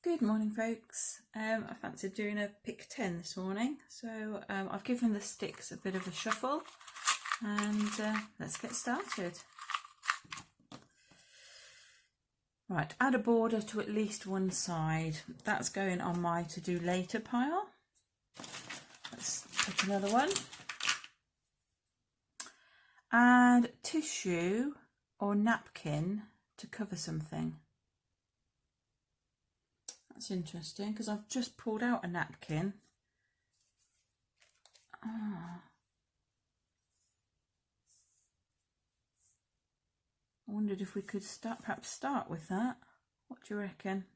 Good morning, folks. I fancied doing a pick 10 this morning, so I've given the sticks a bit of a shuffle and let's get started. Right, add a border to at least one side. That's going on my to do later pile. Let's pick another one. Add tissue or napkin to cover something. That's interesting because I've just pulled out a napkin. I wondered if we could perhaps start with that. What do you reckon?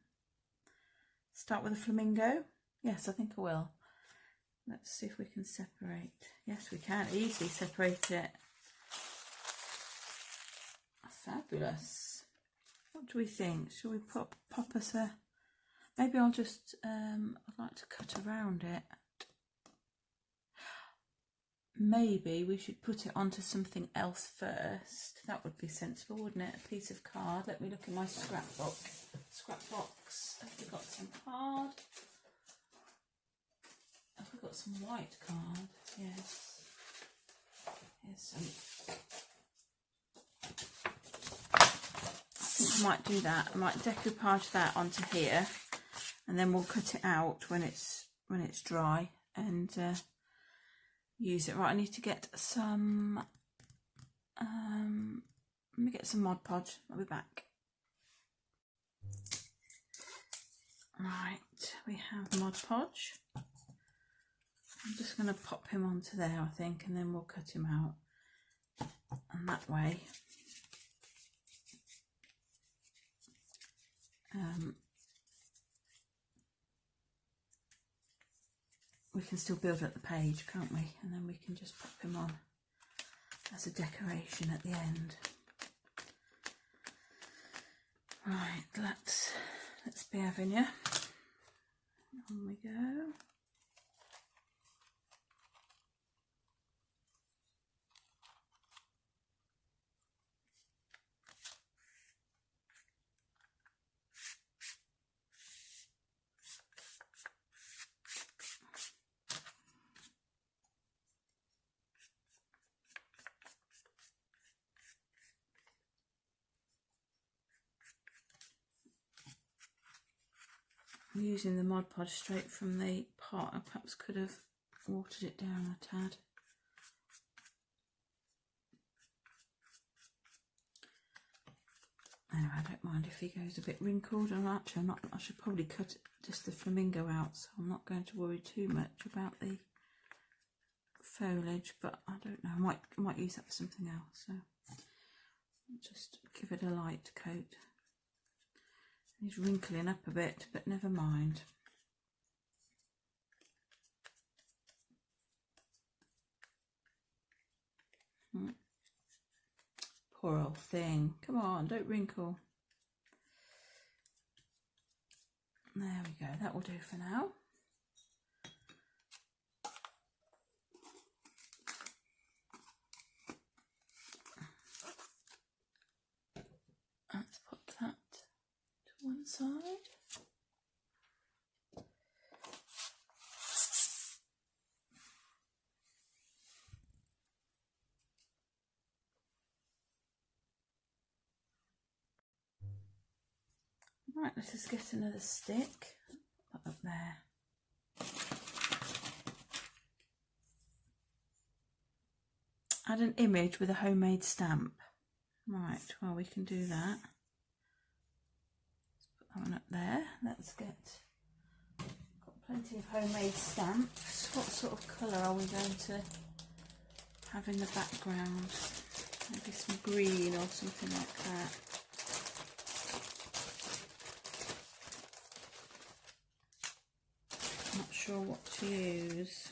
Start with a flamingo? Yes, I think I will. Let's see if we can separate. Yes, we can easily separate it. Fabulous. What do we think? Shall we pop us a... Maybe I'll just, I'd like to cut around it. Maybe we should put it onto something else first. That would be sensible, wouldn't it? A piece of card. Let me look in my scrapbox. Have we got some card? Have we got some white card? Yes. Here's some. I think I might do that. I might decoupage that onto here. And then we'll cut it out when it's dry and use it. Right, I need to get some. Let me get some Mod Podge. I'll be back. Right, we have Mod Podge. I'm just going to pop him onto there, I think, and then we'll cut him out. And that way, we can still build up the page, can't we? And then we can just pop him on as a decoration at the end. Right, let's be having you. On we go. I'm using the Mod Podge straight from the pot. I perhaps could have watered it down a tad. Anyway, I don't mind if he goes a bit wrinkled. And actually, I should probably cut just the flamingo out, so I'm not going to worry too much about the foliage. But I don't know. I might use that for something else. So I'll just give it a light coat. He's wrinkling up a bit, but never mind. Poor old thing. Come on, don't wrinkle. There we go. That will do for now. Let's put that to one side. Right, let's just get another stick. Put that up there. Add an image with a homemade stamp. Right, well, we can do that. Let's put that one up there. Let's get, got plenty of homemade stamps. What sort of colour are we going to have in the background? Maybe some green or something like that. Not sure what to use.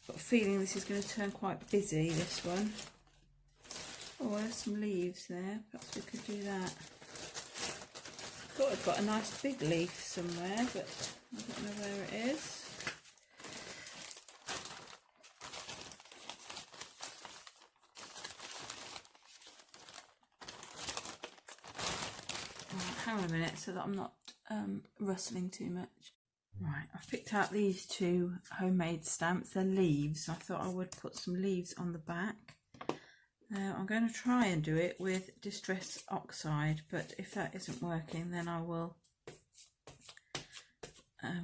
Got a feeling this is going to turn quite busy, this one. Oh, there's some leaves there. Perhaps we could do that. Thought I'd got a nice big leaf somewhere, but I don't know where it is. Hang on a minute so that I'm not rustling too much. Right, I've picked out these two homemade stamps. They're leaves. I thought I would put some leaves on the back. I'm going to try and do it with Distress Oxide, but if that isn't working, then I will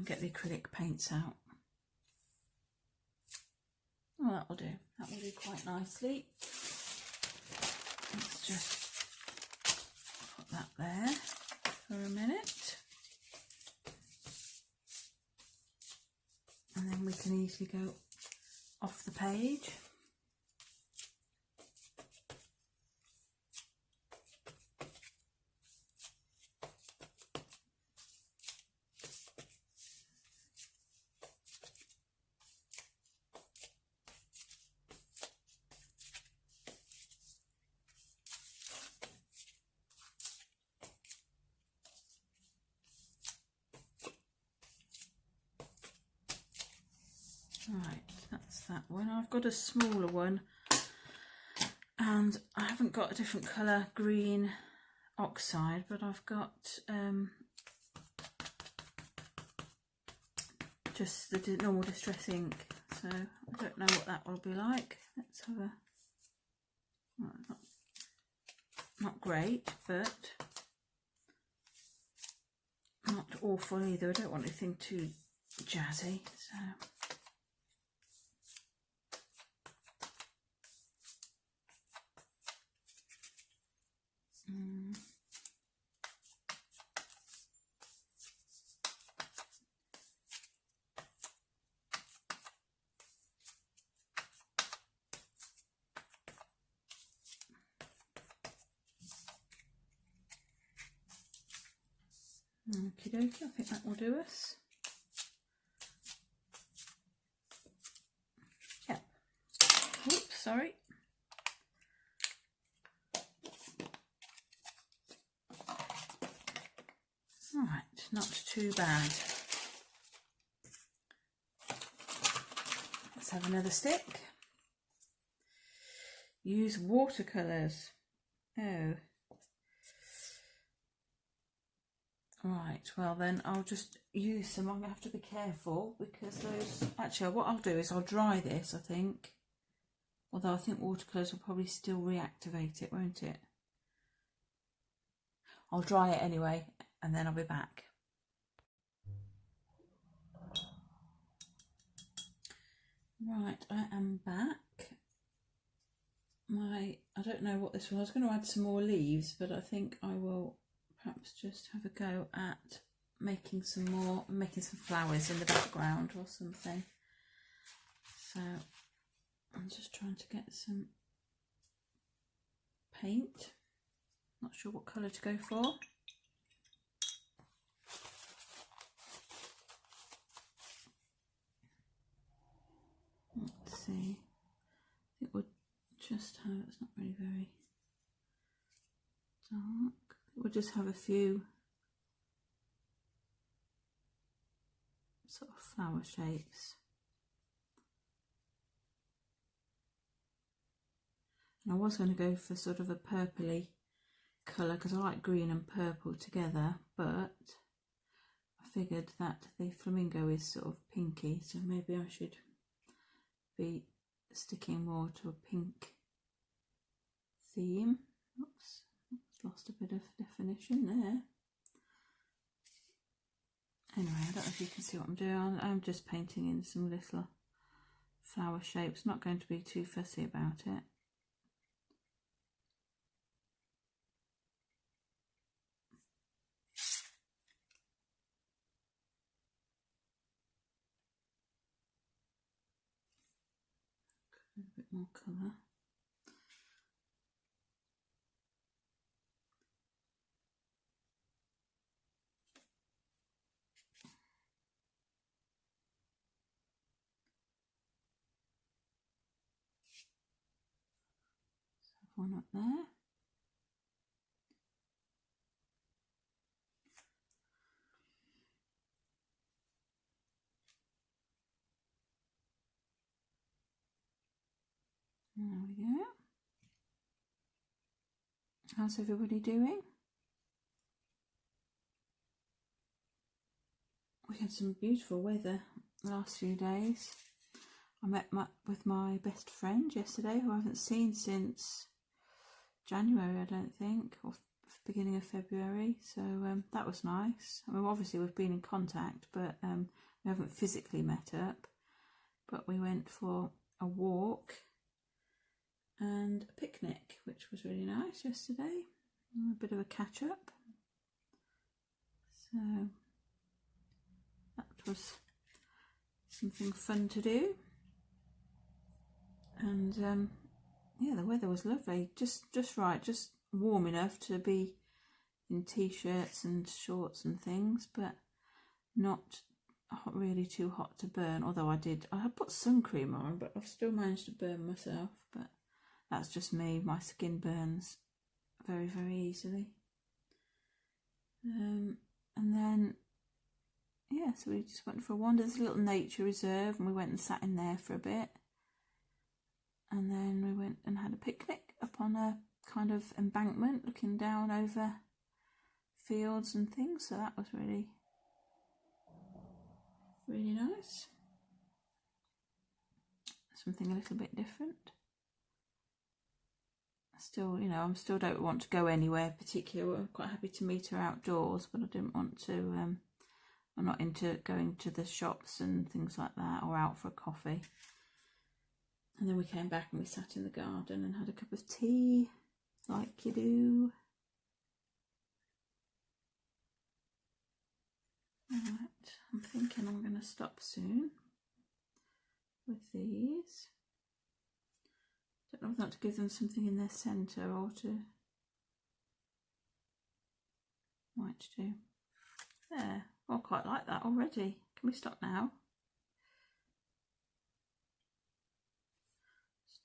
get the acrylic paints out. Oh, that will do. That will do quite nicely. Let's just put that there for a minute. And then we can easily go off the page. Right, that's that one. I've got a smaller one and I haven't got a different colour green oxide, but I've got just the normal distress ink, so I don't know what that will be like. Let's have a, well, not great, but not awful either. I don't want anything too jazzy, so okie dokie, I think that will do us. Yep. Oops, sorry. Right, not too bad. Let's have another stick. Use watercolours. Oh. Right, well then I'll just use some. I'm going to have to be careful because those... Actually, what I'll do is I'll dry this, I think. Although I think watercolours will probably still reactivate it, won't it? I'll dry it anyway and then I'll be back. Right, I am back. I don't know what this was. I was going to add some more leaves, but I think I will perhaps just have a go at making some flowers in the background or something. So I'm just trying to get some paint. Not sure what colour to go for. Let's see. I think we'll just have, it's not really very dark. We'll just have a few sort of flower shapes. And I was going to go for sort of a purpley colour because I like green and purple together, but I figured that the flamingo is sort of pinky, so maybe I should be sticking more to a pink theme. Oops, lost a bit of definition there. Anyway, I don't know if you can see what I'm doing. I'm just painting in some little flower shapes, not going to be too fussy about it. A bit more colour. One up there. There we go. How's everybody doing? we had some beautiful weather the last few days. I met with my best friend yesterday, who I haven't seen since January, I don't think, or beginning of February. So that was nice. I mean, obviously we've been in contact, but we haven't physically met up. But we went for a walk and a picnic, which was really nice yesterday. A bit of a catch up. So that was something fun to do. And yeah, the weather was lovely, just right, just warm enough to be in t-shirts and shorts and things, but not really too hot to burn. Although I had put sun cream on, but I've still managed to burn myself. But that's just me, my skin burns very, very easily. And then yeah, so we just went for a wander. There's a little nature reserve, and we went and sat in there for a bit. And then we went and had a picnic up on a kind of embankment looking down over fields and things. So that was really, really nice. Something a little bit different. Still, you know, I still don't want to go anywhere particular. I'm quite happy to meet her outdoors, but I didn't want to, I'm not into going to the shops and things like that, or out for a coffee. And then we came back and we sat in the garden and had a cup of tea, like you do. Alright, I'm thinking I'm going to stop soon with these. Don't know whether to give them something in their centre or to... Might do. There, I quite like that already. Can we stop now?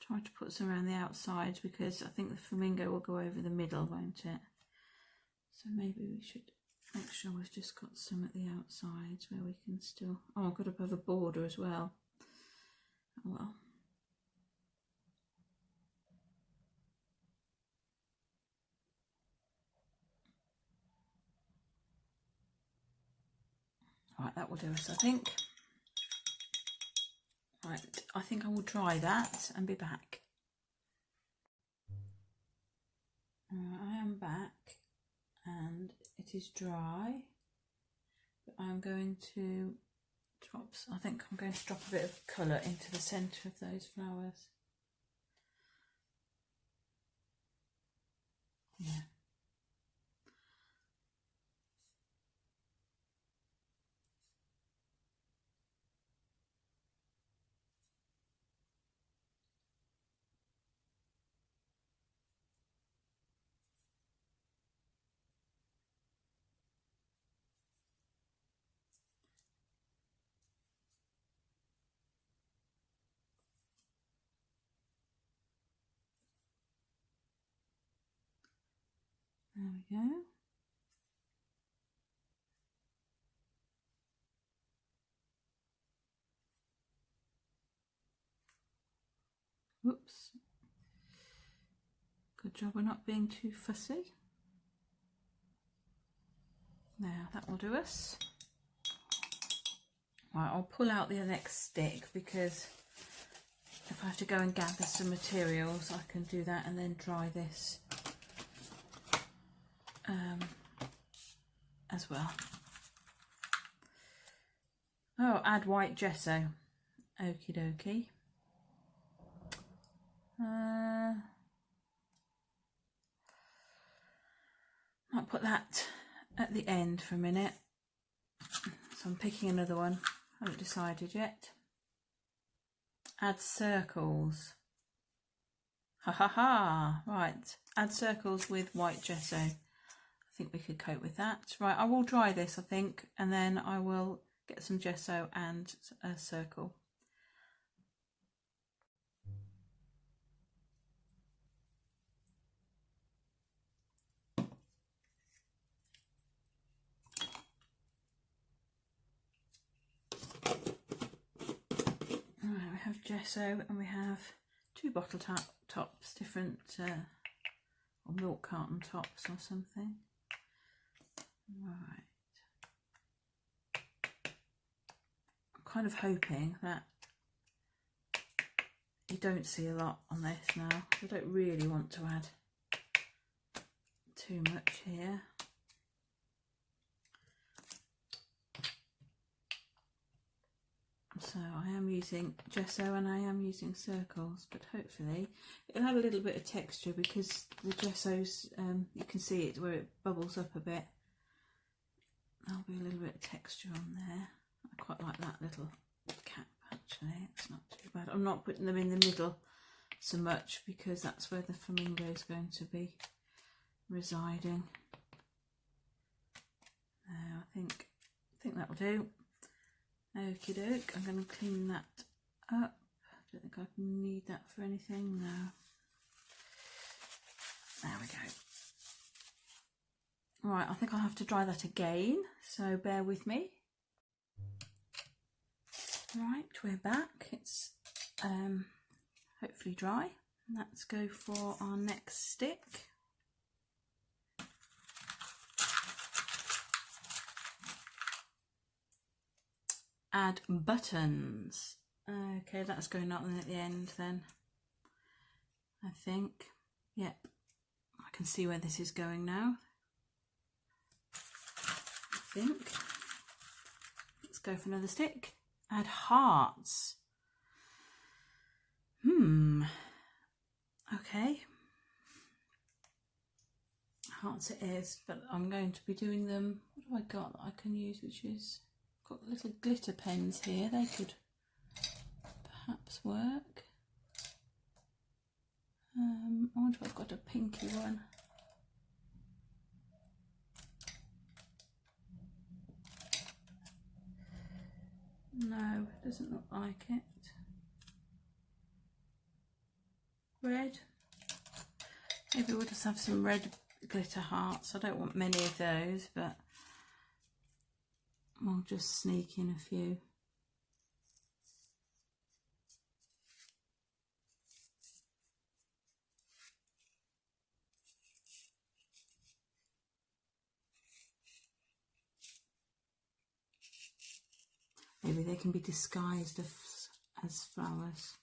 Try to put some around the outsides, because I think the flamingo will go over the middle, won't it? So maybe we should make sure we've just got some at the outsides where we can still... Oh, I've got above a border as well. Oh well. Right, that will do us, I think. Right, I think I will try that and be back. I am back and it is dry, but I'm going to drop, I think I'm going to drop a bit of colour into the centre of those flowers. Yeah. There we go. Whoops. Good job we're not being too fussy. Now that will do us. Right, I'll pull out the next stick, because if I have to go and gather some materials, I can do that and then dry this as well. Oh, add white gesso. Okie dokie. Might put that at the end for a minute. So I'm picking another one. I haven't decided yet. Add circles. Ha ha ha. Right. Add circles with white gesso. I think we could cope with that. Right, I will dry this, I think, and then I will get some gesso and a circle. Right, we have gesso and we have 2 bottle tops, different, or milk carton tops or something. Right. kind of hoping that you don't see a lot on this now. I don't really want to add too much here. So I am using gesso and I am using circles, but hopefully it'll have a little bit of texture because the gesso's, you can see it where it bubbles up a bit. There'll be a little bit of texture on there. I quite like that little cap actually, it's not too bad. I'm not putting them in the middle so much because that's where the flamingo is going to be residing. I think that will do. Okie doke, I'm going to clean that up. I don't think I need that for anything, no. There we go. Right, I think I'll have to dry that again, so bear with me. Right, we're back. It's hopefully dry. Let's go for our next stick. Add buttons. Okay, that's going up at the end then. I think. Yep. I can see where this is going now. I think. Let's go for another stick. Add hearts. Okay. Hearts it is, but I'm going to be doing them. What have I got that I can use, which is got little glitter pens here, they could perhaps work. I wonder if I've got a pinky one. No, it doesn't look like it. Red. Maybe we'll just have some red glitter hearts. I don't want many of those, but I'll just sneak in a few. Maybe they can be disguised as flowers.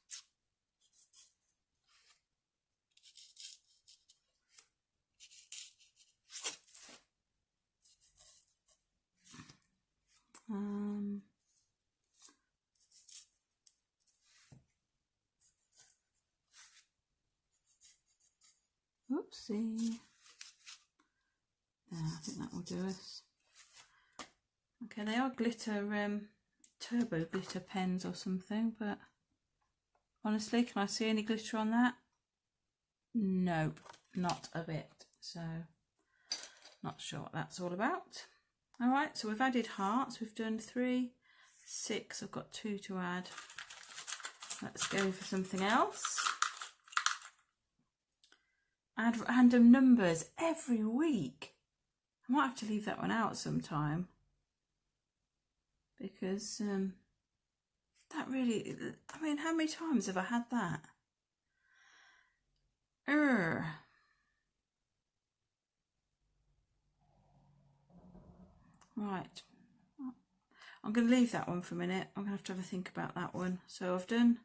Oopsie. There, I think that will do us. Okay, they are glitter, turbo glitter pens or something, but honestly, can I see any glitter on that? Nope, not a bit. So, not sure what that's all about. All right, so we've added hearts. We've done 3, 6. I've got 2 to add. Let's go for something else. Add random numbers every week. I might have to leave that one out sometime because that really, I mean, how many times have I had that? Right, I'm going to leave that one for a minute. I'm going to have a think about that one. So I've done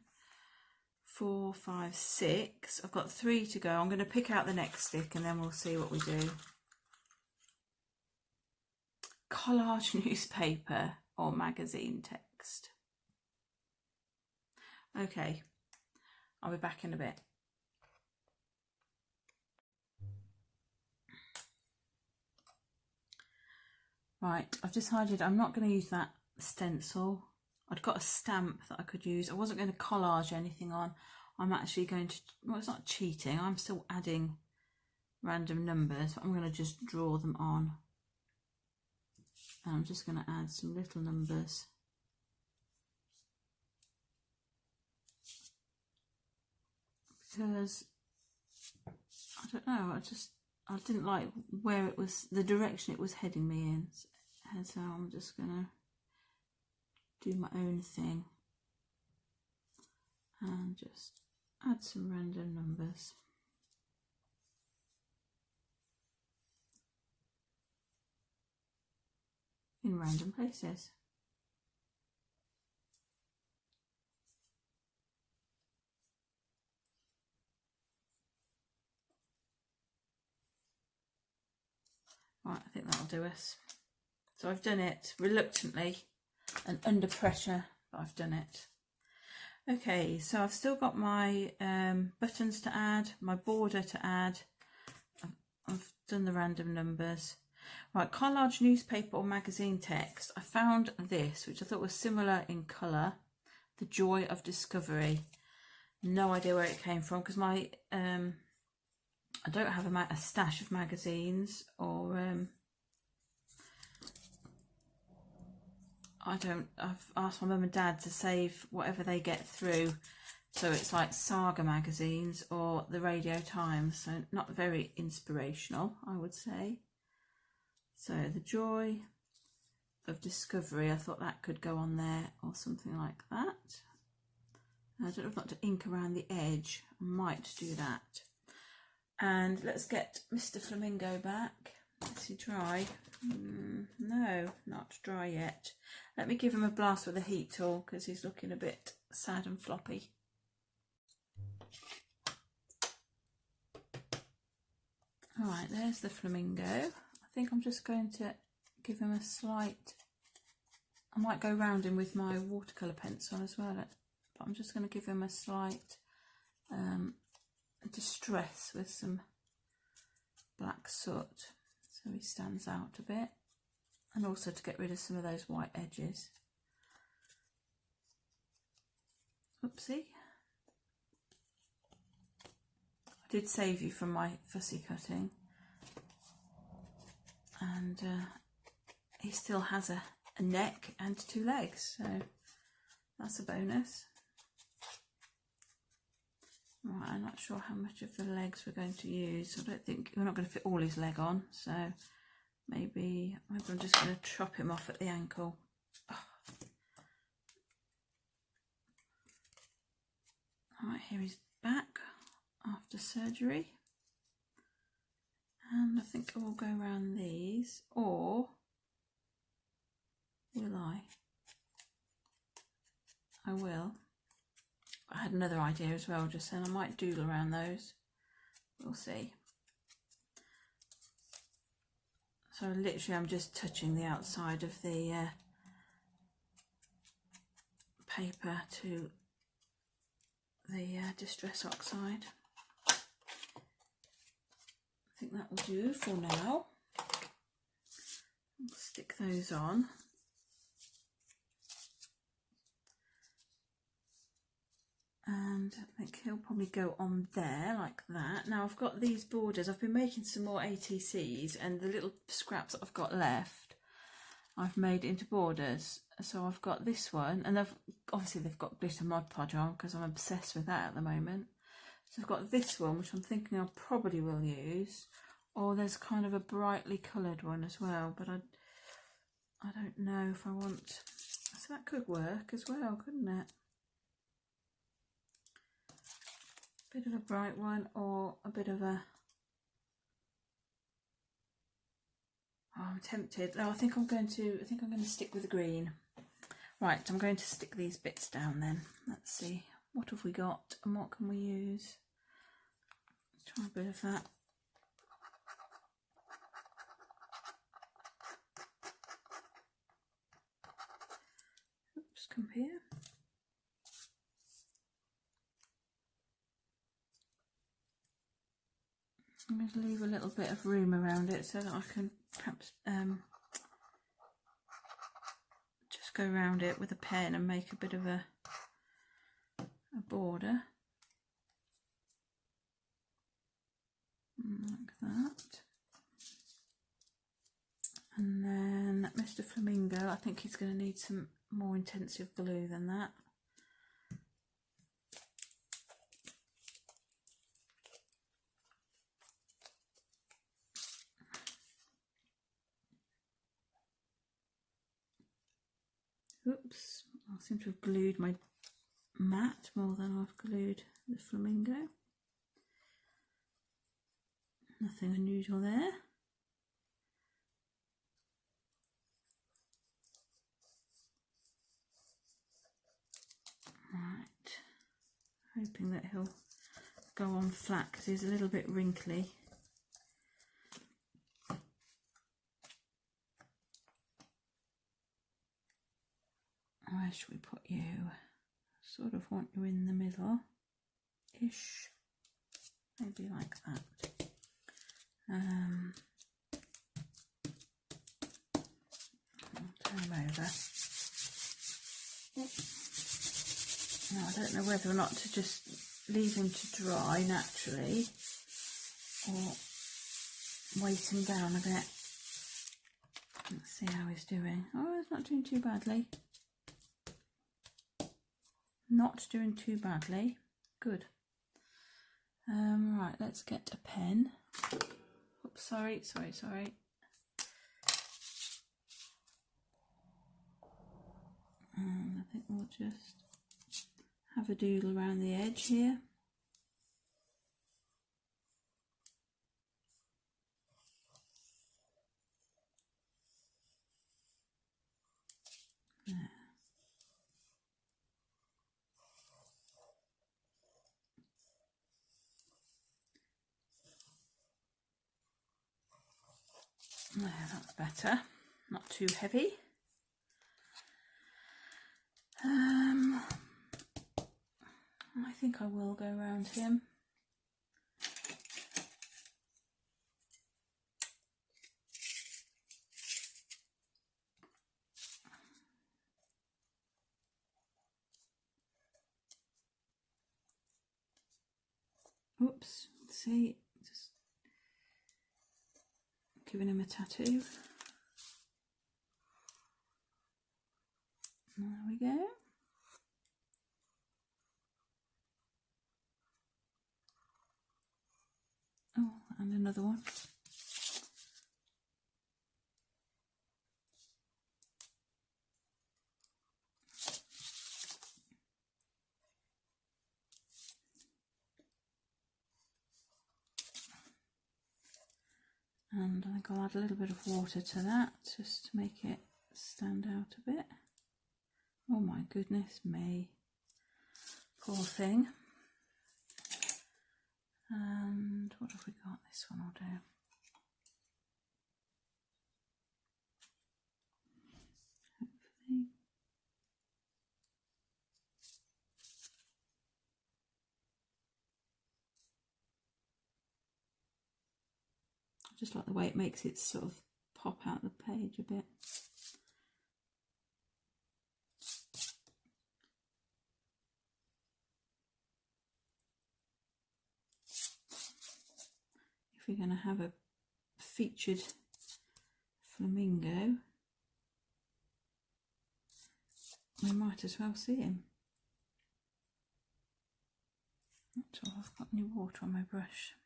4, 5, 6. I've got 3 to go. I'm going to pick out the next stick and then we'll see what we do. Collage newspaper or magazine text. Okay, I'll be back in a bit. Right, I've decided I'm not going to use that stencil. I'd got a stamp that I could use. I wasn't going to collage anything on. I'm actually going to, well, it's not cheating. I'm still adding random numbers, but I'm going to just draw them on. And I'm just going to add some little numbers. Because, I don't know, I didn't like where it was, the direction it was heading me in. And so I'm just going to do my own thing. And just add some random numbers. In random places. Right, I think that'll do us. So I've done it reluctantly and under pressure, but I've done it. Okay, so I've still got my buttons to add, my border to add. I've done the random numbers. Right, collage newspaper or magazine text. I found this, which I thought was similar in colour. The Joy of Discovery. No idea where it came from, because my I don't have a stash of magazines, or I've asked my mum and dad to save whatever they get through, so it's like Saga magazines or the Radio Times, so not very inspirational, I would say. So the Joy of Discovery, I thought that could go on there, or something like that. I don't know if I've got to ink around the edge. I might do that. And let's get Mr. Flamingo back. Is he dry? No, not dry yet. Let me give him a blast with a heat tool, because he's looking a bit sad and floppy. Alright, there's the flamingo. I think I'm just going to give him a slight... I might go round him with my watercolour pencil as well, but I'm just going to give him a slight distress with some black soot, so he stands out a bit, and also to get rid of some of those white edges. Oopsie. I did save you from my fussy cutting, and he still has a neck and 2 legs, so that's a bonus. Right, I'm not sure how much of the legs we're going to use. I don't think we're not going to fit all his leg on, so maybe I'm just going to chop him off at the ankle. Oh. Right, here he's back after surgery, and I think I will go around these, or will I? I will. I had another idea as well just then. I might doodle around those. We'll see. So literally I'm just touching the outside of the paper to the Distress Oxide. I think that will do for now. I'll stick those on. And I think he'll probably go on there like that. Now I've got these borders. I've been making some more ATCs, and the little scraps that I've got left I've made into borders. So I've got this one, and obviously they've got glitter Mod Podge on because I'm obsessed with that at the moment. So I've got this one, which I'm thinking I probably will use, or there's kind of a brightly coloured one as well, but I don't know if I want. So that could work as well, couldn't it? Bit of a bright one, or a bit of a... Oh, I'm tempted. No, I think I'm going to stick with the green. Right, I'm going to stick these bits down then. Let's see, what have we got and what can we use? Let's try a bit of that. Oops, come here. I'm going to leave a little bit of room around it so that I can perhaps just go around it with a pen and make a bit of a border. Like that. And then Mr. Flamingo, I think he's going to need some more intensive blue than that. Oops, I seem to have glued my mat more than I've glued the flamingo. Nothing unusual there. Right, hoping that he'll go on flat because he's a little bit wrinkly. Where should we put you? Sort of want you in the middle-ish. Maybe like that. I'll turn them over. Now, I don't know whether or not to just leave him to dry naturally or weight him down a bit. Let's see how he's doing. Oh, he's not doing too badly. Not doing too badly. Good. Right, let's get a pen. Oops, sorry. I think we'll just have a doodle around the edge here. There. There, that's better. Not too heavy. I think I will go around him. Oops, see, just giving him a tattoo. There we go. Oh, and another one. And I think I'll add a little bit of water to that just to make it stand out a bit. Oh my goodness me. Poor thing. And what have we got? This one will do. Hopefully. I just like the way it makes it sort of pop out the page a bit. If we're going to have a featured flamingo, we might as well see him. Not sure I've got any water on my brush.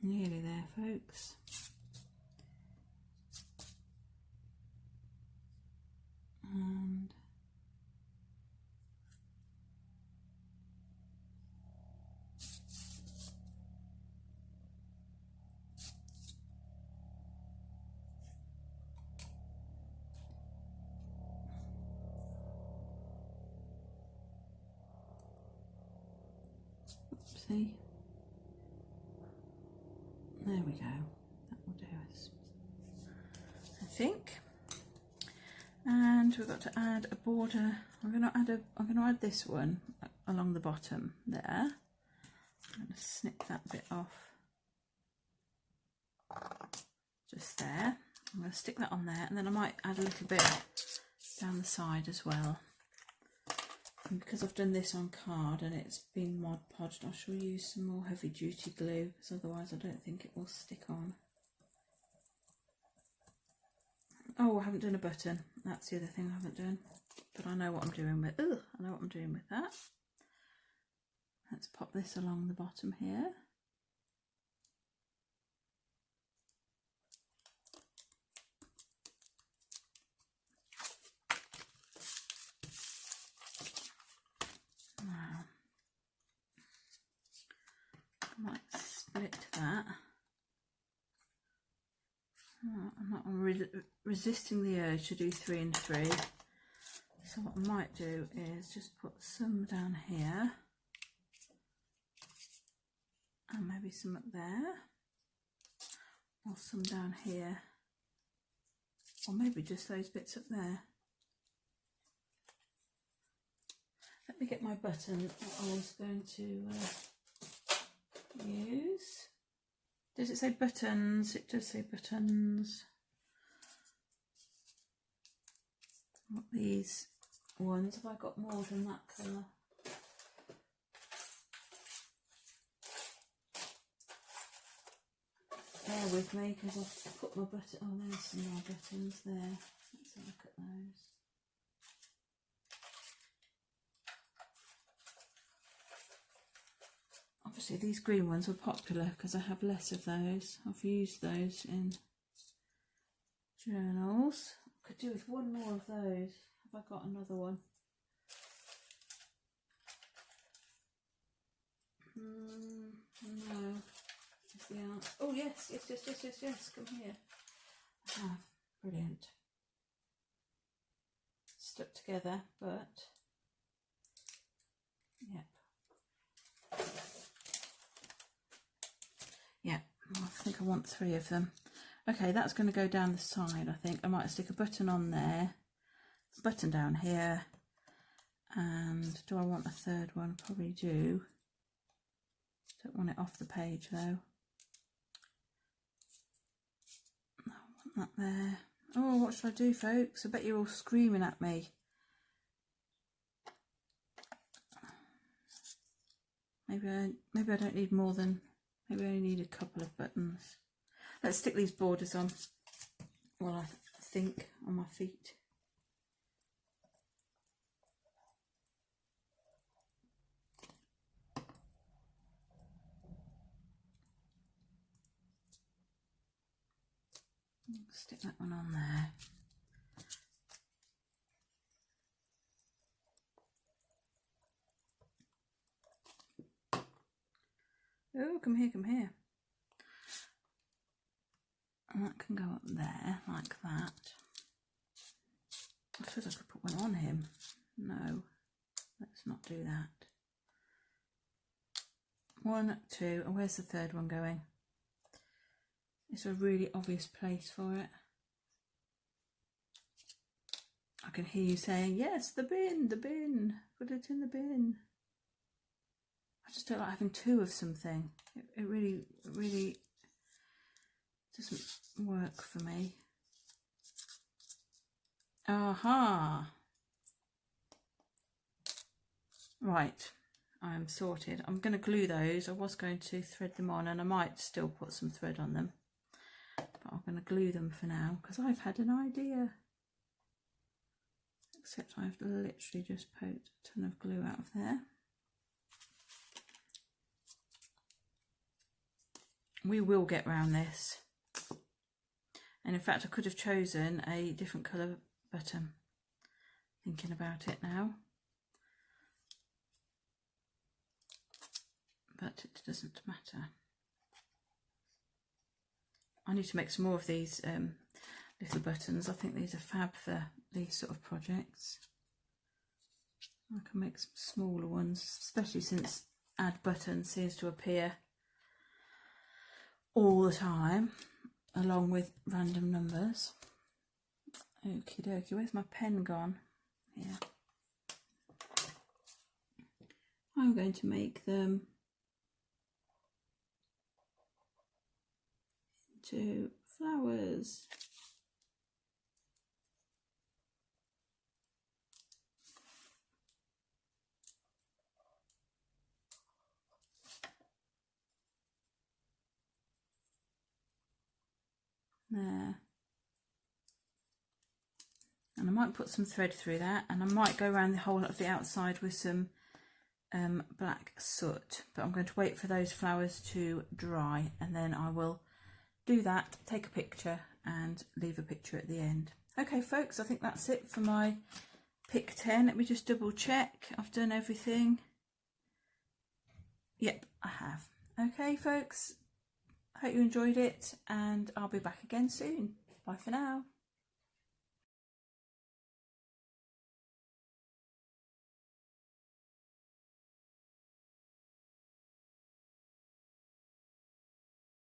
Nearly there, folks. And oopsie. There we go. That will do us, I think. And we've got to add a border. I'm going to add this one along the bottom there. I'm going to snip that bit off. Just there. I'm going to stick that on there, and then I might add a little bit down the side as well. And because I've done this on card and it's been Mod Podged, I shall use some more heavy duty glue, because otherwise I don't think it will stick on. Oh, I haven't done a button. That's the other thing I haven't done. But I know what I'm doing with. I know what I'm doing with that. Let's pop this along the bottom here. split that. I'm not resisting the urge to do 3 and 3. So what I might do is just put some down here. And maybe some up there. Or some down here. Or maybe just those bits up there. Let me get my button that I was going to use. Does it say buttons? It does say buttons. What these ones? Have I got more than that colour? Bear with me because I've put my button. Oh, there's some more buttons there. Let's have a look at those. Obviously these green ones were popular because I have less of those. I've used those in journals. I could do with one more of those. Have I got another one? No. Is the answer? Oh yes, yes. Come here. Ah, brilliant. Stuck together, but yep. Yeah, I think I want 3 of them. Okay, that's going to go down the side, I think. I might stick a button on there, a button down here, and do I want a 3rd one? Probably do. Don't want it off the page though. I want that there. Oh, what should I do, folks? I bet you're all screaming at me. Maybe I don't need more than... Maybe I only need a couple of buttons. Let's stick these borders on while I think on my feet. Stick that one on there. Oh, come here, come here. And that can go up there, like that. I suppose I could put one on him. No, let's not do that. 1, 2, and where's the 3rd one going? It's a really obvious place for it. I can hear you saying, yes, the bin, put it in the bin. I just don't like having 2 of something. It really doesn't work for me. Aha! Right, I'm sorted. I'm going to glue those. I was going to thread them on, and I might still put some thread on them. But I'm going to glue them for now, because I've had an idea. Except I've literally just poked a ton of glue out of there. We will get round this. And in fact I could have chosen a different colour button, thinking about it now. But it doesn't matter. I need to make some more of these little buttons. I think these are fab for these sort of projects. I can make some smaller ones, especially since add button seems to appear all the time along with random numbers. Okie dokie, where's my pen gone? Here. I'm going to make them into flowers. There. And I might put some thread through that, and I might go around the whole of the outside with some black soot, but I'm going to wait for those flowers to dry, and then I will do that, take a picture and leave a picture at the end. Okay folks, I think that's it for my pick 10. Let me just double check I've done everything. Yep, I have. Okay folks, I hope you enjoyed it, and I'll be back again soon. Bye for now.